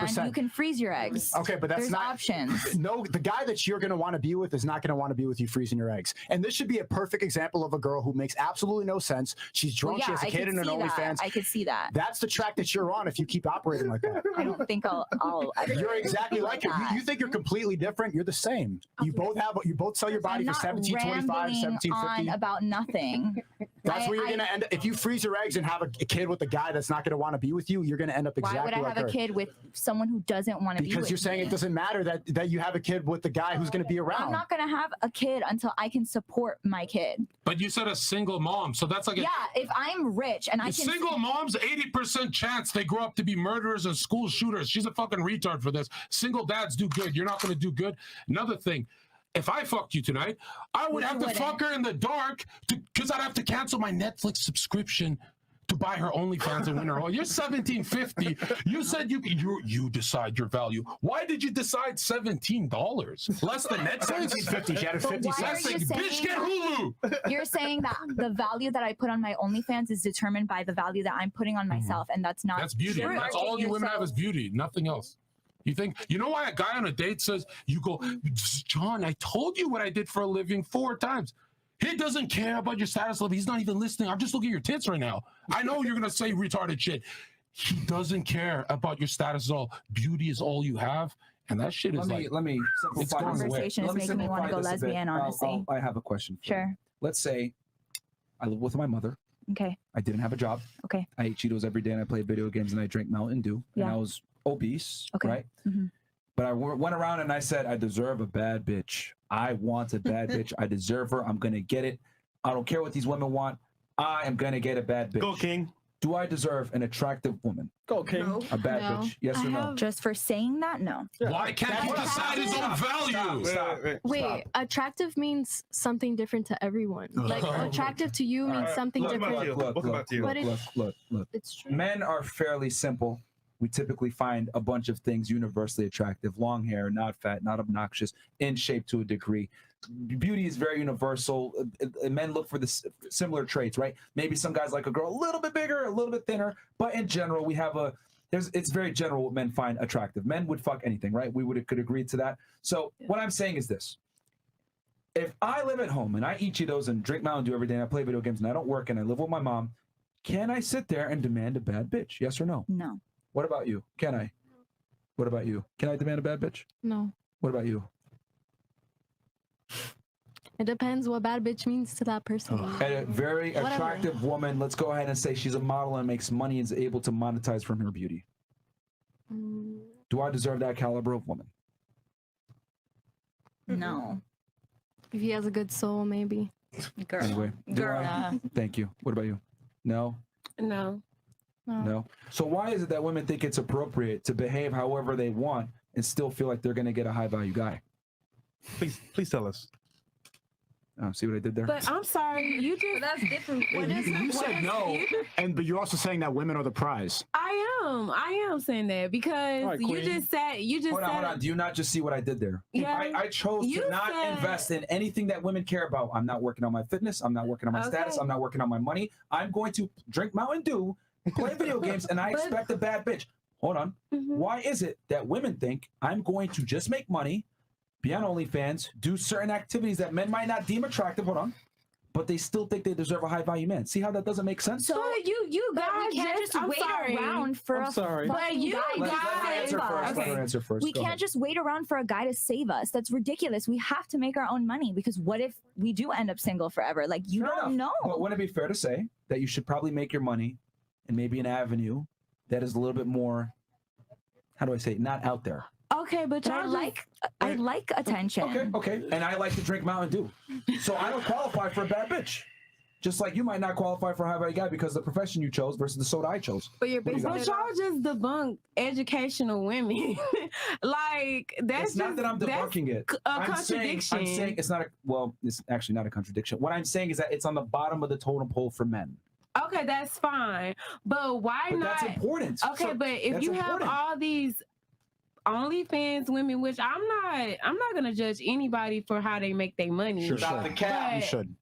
100%. You can freeze your eggs. Okay, but that's There's not options. No, the guy that you're going to want to be with is not going to want to be with you freezing your eggs. And this should be a perfect example of a girl who makes absolutely no sense. She's drunk. Well, yeah, she has a kid in an OnlyFans. I could see that. That's the track that you're on if you keep operating like that. I don't think I'll ever. You're exactly like it. You think you're completely different. You're the same. You both sell your body for $17.25, $17.50. On about nothing. That's where you're going to end up. If you freeze your eggs and have a kid with a guy that's not going to want to be with you, you're going to end up exactly like her. Why would I have a kid with someone who doesn't want to be with me? Because you're saying it doesn't matter that you have a kid with the guy who's going to be around. I'm not going to have a kid until I can support my kid. But you said a single mom, so that's like yeah. If I'm rich and I can single moms, 80% chance they grow up to be murderers and school shooters. She's a fucking retard for this. Single dads do good. You're not going to do good. Another thing. If I fucked you tonight, I would have to fuck her in the dark because I'd have to cancel my Netflix subscription to buy her OnlyFans and win her. You're $17.50. You said you decide your value. Why did you decide $17? Less than Netflix? $17.50. She had a 50 cents. Bitch, get Hulu. You're saying that the value that I put on my OnlyFans is determined by the value that I'm putting on myself, and that's not. That's beauty. That's all you women have is beauty, nothing else. You think, you know why a guy on a date says, you go, John, I told you what I did for a living 4 times. He doesn't care about your status level. He's not even listening. I'm just looking at your tits right now. I know you're going to say retarded shit. He doesn't care about your status at all. Beauty is all you have. And that shit is let me simplify this conversation is making me want to go lesbian, honestly. I have a question for you. Let's say I live with my mother. Okay. I didn't have a job. Okay. I ate Cheetos every day and I played video games and I drank Mountain Dew. Yeah. And I was obese, okay. right? Mm-hmm. But I went around and I said, I deserve a bad bitch. I want a bad bitch. I deserve her. I'm going to get it. I don't care what these women want. I am going to get a bad bitch. Go, King. Do I deserve an attractive woman? Go, King. No. A bad bitch? Yes or no? Just for saying that? No. Why can't he decide his own value? Wait, attractive means something different to everyone. Like, attractive to you means something different. Look. It's true. Men are fairly simple. We typically find a bunch of things universally attractive. Long hair, not fat, not obnoxious, in shape to a degree. Beauty is very universal. Men look for the similar traits, right? Maybe some guys like a girl a little bit bigger, a little bit thinner, but in general, we have it's very general what men find attractive. Men would fuck anything, right? Could agree to that. So what I'm saying is this. If I live at home and I eat Cheetos and drink Mountain Dew every day and I play video games and I don't work and I live with my mom, can I sit there and demand a bad bitch? Yes or no? No. What about you? Can I? What about you? Can I demand a bad bitch? No. What about you? It depends what bad bitch means to that person. And a very attractive woman, let's go ahead and say she's a model and makes money and is able to monetize from her beauty. Do I deserve that caliber of woman? No. If he has a good soul, maybe. Girl. Anyway, thank you. What about you? No? No. No. So why is it that women think it's appropriate to behave however they want and still feel like they're going to get a high value guy? Please tell us. Oh, see what I did there? But I'm sorry, you just that's different. You said no, but you're also saying that women are the prize. I am saying that because right, you just said Hold on. Do you not just see what I did there? Yeah. I chose to not invest in anything that women care about. I'm not working on my fitness. I'm not working on my status. I'm not working on my money. I'm going to drink Mountain Dew, play video games, and I expect a bad bitch. Hold on. Why is it that women think I'm going to just make money, be on OnlyFans, do certain activities that men might not deem attractive, but they still think they deserve a high value man? See how that doesn't make sense? So you guys we can't just wait around for a fucking guy to save us. Let her answer first. We can't just wait around for a guy to save us. That's ridiculous. We have to make our own money, because what if we do end up single forever? Like, you don't know. But wouldn't it be fair to say that you should probably make your money in maybe an avenue that is a little bit more, how do I say it, not out there? Okay, but I like attention. Okay. And I like to drink Mountain Dew. So I don't qualify for a bad bitch. Just like you might not qualify for a high value guy because of the profession you chose versus the soda I chose. But you're basically y'all just debunk educational women. Like, that's it's not that I'm debunking it. A contradiction. I'm saying it's not it's actually not a contradiction. What I'm saying is that it's on the bottom of the totem pole for men. Okay, that's fine. But why not? That's important. Okay, so but if you have all these OnlyFans women, which I'm not gonna judge anybody for how they make their money. Sure. Stop the cap. You should.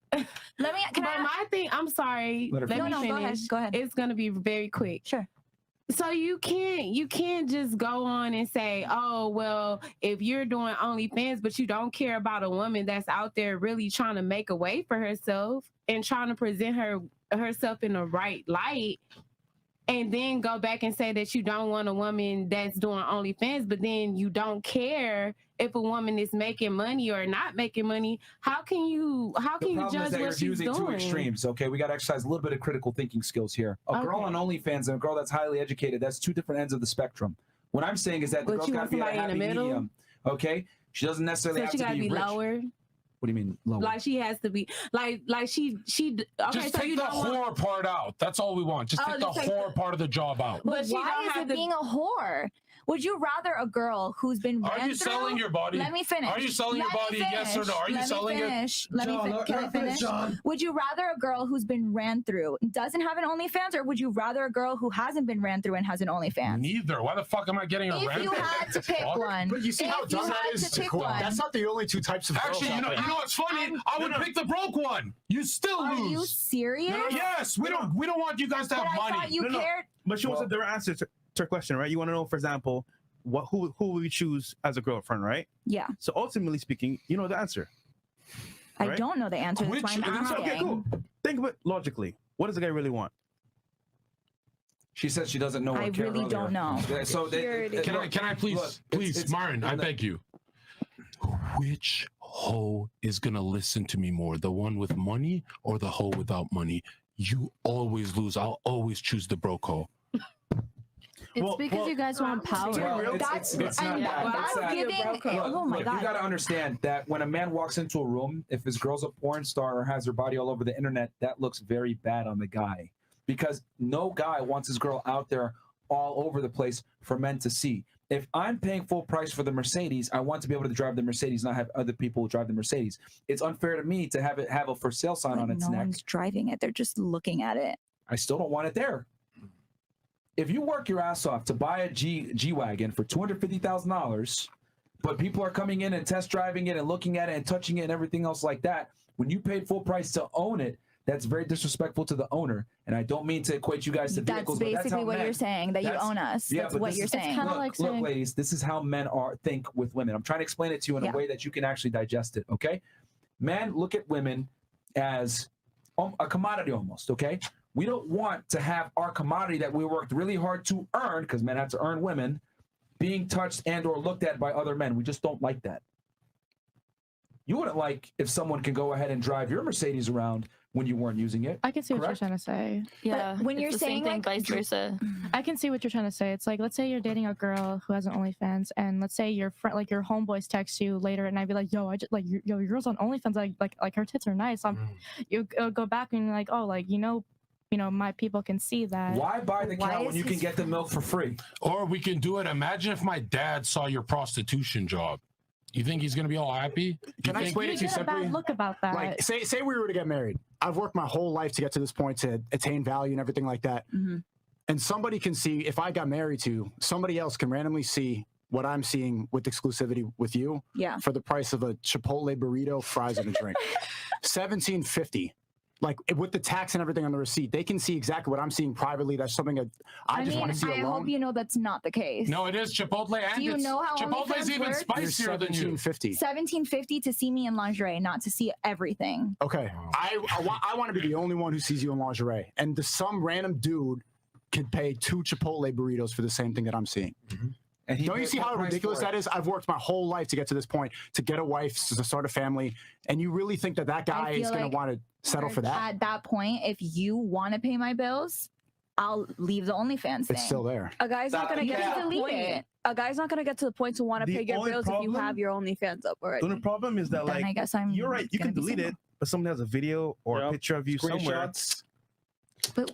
My thing, I'm sorry. Let me finish. Go ahead. It's gonna be very quick. Sure. So you can't just go on and say, oh, well, if you're doing OnlyFans, but you don't care about a woman that's out there really trying to make a way for herself and trying to present herself in the right light, and then go back and say that you don't want a woman that's doing OnlyFans, but then you don't care if a woman is making money or not making money. How can you judge what she's using doing? Two extremes. Okay, we got to exercise a little bit of critical thinking skills here. A girl on OnlyFans and a girl that's highly educated, that's two different ends of the spectrum. What I'm saying is that the girl's got to be at a happy medium. Okay, she doesn't necessarily have to be rich. Lower. What do you mean lower? Like she has to be like she. Okay, just so take the whore part out. That's all we want. Just take the whore part of the job out. But why is it being a whore? Would you rather a girl who's been Are you selling your body? Let me finish. Are you selling your body? Yes or no? Are you selling it? Can I finish? Would you rather a girl who's been ran through doesn't have an OnlyFans, or would you rather a girl who hasn't been ran through and has an OnlyFans? Neither. Why the fuck am I getting a ran If you had to pick one. But you see how dumb that is? That's not the only two types of girls. Actually, you know what's funny? I would pick the broke one. You still lose. Are you serious? Yes, we don't want you guys to have money. I thought you cared. But she wants a different answer to her question, right? You want to know, for example, who will you choose as a girlfriend, right? Yeah. So ultimately speaking, you know the answer. I don't know the answer. That's why I'm asking. Okay, cool. Think of it logically. What does the guy really want? She says she doesn't know. I really don't know. So can I please, Myron, I beg you. Which hoe is gonna listen to me more, the one with money or the hoe without money? You always lose. I'll always choose the broke hoe. It's because you guys want power. Well, it's not that. Oh my God. You got to understand that when a man walks into a room, if his girl's a porn star or has her body all over the internet, that looks very bad on the guy, because no guy wants his girl out there all over the place for men to see. If I'm paying full price for the Mercedes, I want to be able to drive the Mercedes, not have other people drive the Mercedes. It's unfair to me to have a for sale sign on its neck. No one's driving it. They're just looking at it. I still don't want it there. If you work your ass off to buy a G-Wagon for $250,000, but people are coming in and test driving it and looking at it and touching it and everything else like that, when you paid full price to own it, that's very disrespectful to the owner. And I don't mean to equate you guys to vehicles. That's basically what you're saying, that you own us. Yeah, that's what you're saying. Look, ladies, this is how men think with women. I'm trying to explain it to you in a way that you can actually digest it, okay? Men look at women as a commodity almost, okay? We don't want to have our commodity that we worked really hard to earn, because men have to earn women, being touched and or looked at by other men. We just don't like that. You wouldn't like if someone can go ahead and drive your Mercedes around when you weren't using it. I can see what you're trying to say. Yeah, but when you're saying like, vice versa. I can see what you're trying to say. It's like, let's say you're dating a girl who has an OnlyFans, and let's say your friend, like your homeboys, text you later at night, be like, "Yo, I just like your girl's on OnlyFans. Like her tits are nice." You go back and you're like, "Oh, like you know, my people can see that." Why buy the cow when you can get the milk for free? Or we can do it. Imagine if my dad saw your prostitution job. You think he's gonna be all happy? Can I explain it to you simply? Bad look about that. Like, say we were to get married. I've worked my whole life to get to this point, to attain value and everything like that. Mm-hmm. And somebody can see, if I got married to, somebody else can randomly see what I'm seeing with exclusivity with you. Yeah. For the price of a Chipotle burrito, fries, and a drink. $17.50. Like, with the tax and everything on the receipt, they can see exactly what I'm seeing privately. That's something that I just want to see alone. I hope you know that's not the case. No, it is Chipotle, and do you know how Chipotle's even spicier than you. $17.50 to see me in lingerie, not to see everything. Okay, I want to be the only one who sees you in lingerie, and some random dude can pay 2 Chipotle burritos for the same thing that I'm seeing. Mm-hmm. And don't you see how ridiculous that is? I've worked my whole life to get to this point, to get a wife, to start a family, and you really think that guy is going to want to settle for that? At that point, if you want to pay my bills, I'll leave the OnlyFans thing. It's still there. A guy's not going to get to the point. A guy's not going to get to the point to want to pay your bills if you have your OnlyFans up already. The only problem is that, like, I guess you're right. You can delete it, but someone has a video or a picture of you somewhere. But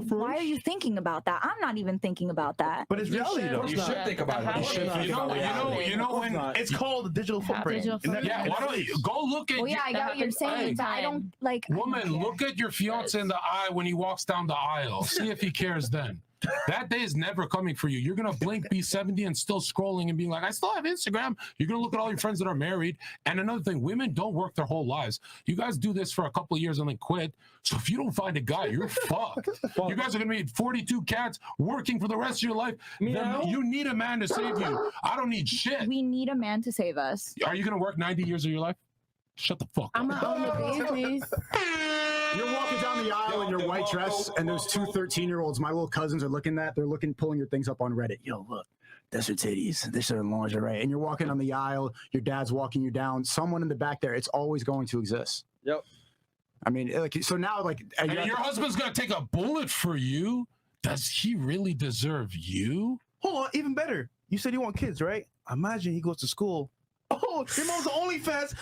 why are you thinking about that? I'm not even thinking about that. But it's reality, though. You should think about it. You know when it's called a digital footprint. Yeah, why don't you go look at? Well, yeah, I got what you're saying, but I don't like. Woman, look at your fiance in the eye when he walks down the aisle. See if he cares then. That day is never coming for you. You're gonna blink, be 70, and still scrolling and being like, I still have Instagram. You're gonna look at all your friends that are married. And another thing, women don't work their whole lives. You guys do this for a couple of years and then quit. So if you don't find a guy, you're fucked. You guys are gonna be 42 cats working for the rest of your life. Then you need a man to save you. I don't need shit. We need a man to save us. Are you gonna work 90 years of your life? Shut the fuck up. I'm gonna own the business. You're walking down the aisle in your white dress, and there's two 13-year-olds. My little cousins are looking at. They're pulling your things up on Reddit. Yo, look, that's her titties. This are lingerie. And you're walking on the aisle. Your dad's walking you down. Someone in the back there. It's always going to exist. Yep. I mean, like, so now, like, and your husband's gonna take a bullet for you. Does he really deserve you? Hold on, even better. You said you want kids, right? Imagine he goes to school. Oh, your mom's OnlyFans.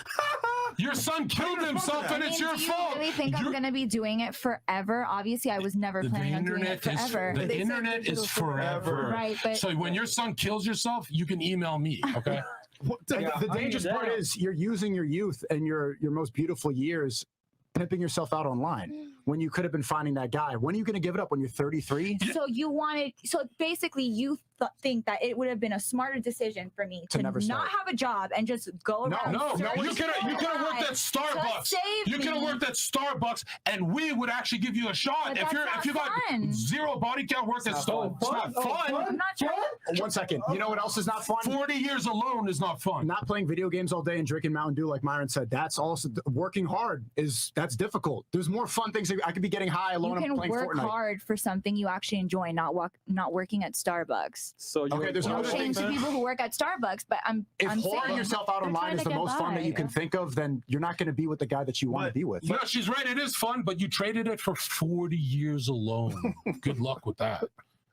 Your son killed himself, and it's your fault. Do you really think I'm going to be doing it forever? Obviously, I was never planning on doing it forever. The internet is forever. Right, but so when your son kills yourself, you can email me, okay? The dangerous part is you're using your youth and your most beautiful years, pimping yourself out online when you could have been finding that guy. When are you going to give it up? When you're 33? So basically you think that it would have been a smarter decision for me to never not have a job and just go around. No, you could have worked at Starbucks. You could have worked at Starbucks, and we would actually give you a shot. If you got zero body count, work at Starbucks. It's not fun. I'm not trying. 1 second. You know what else is not fun? 40 years alone is not fun. Not playing video games all day and drinking Mountain Dew, like Myron said. That's also working hard. That's difficult. There's more fun things. I could be getting high alone and playing Fortnite. You can work hard for something you actually enjoy, not working at Starbucks. So there's no another shame thing to people who work at Starbucks, but I'm whoring saying yourself out online is the most fun that you can think of, then you're not going to be with the guy that you want to be with. No, she's right. It is fun, but you traded it for 40 years alone. Good luck with that.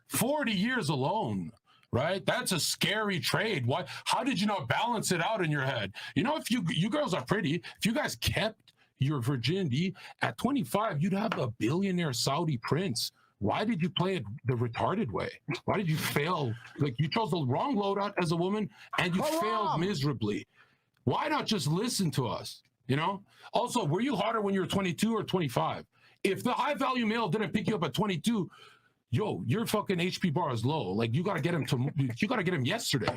40 years alone. Right? That's a scary trade. Why? How did you not balance it out in your head? You know, if you girls are pretty, if you guys kept your virginity at 25, you'd have a billionaire Saudi prince. Why did you play it the retarded way? Why did you fail? Like, you chose the wrong loadout as a woman, and you failed miserably. Why not just listen to us? You know? Also, were you harder when you were 22 or 25? If the high value male didn't pick you up at 22, yo, your fucking HP bar is low. Like, you gotta get him yesterday.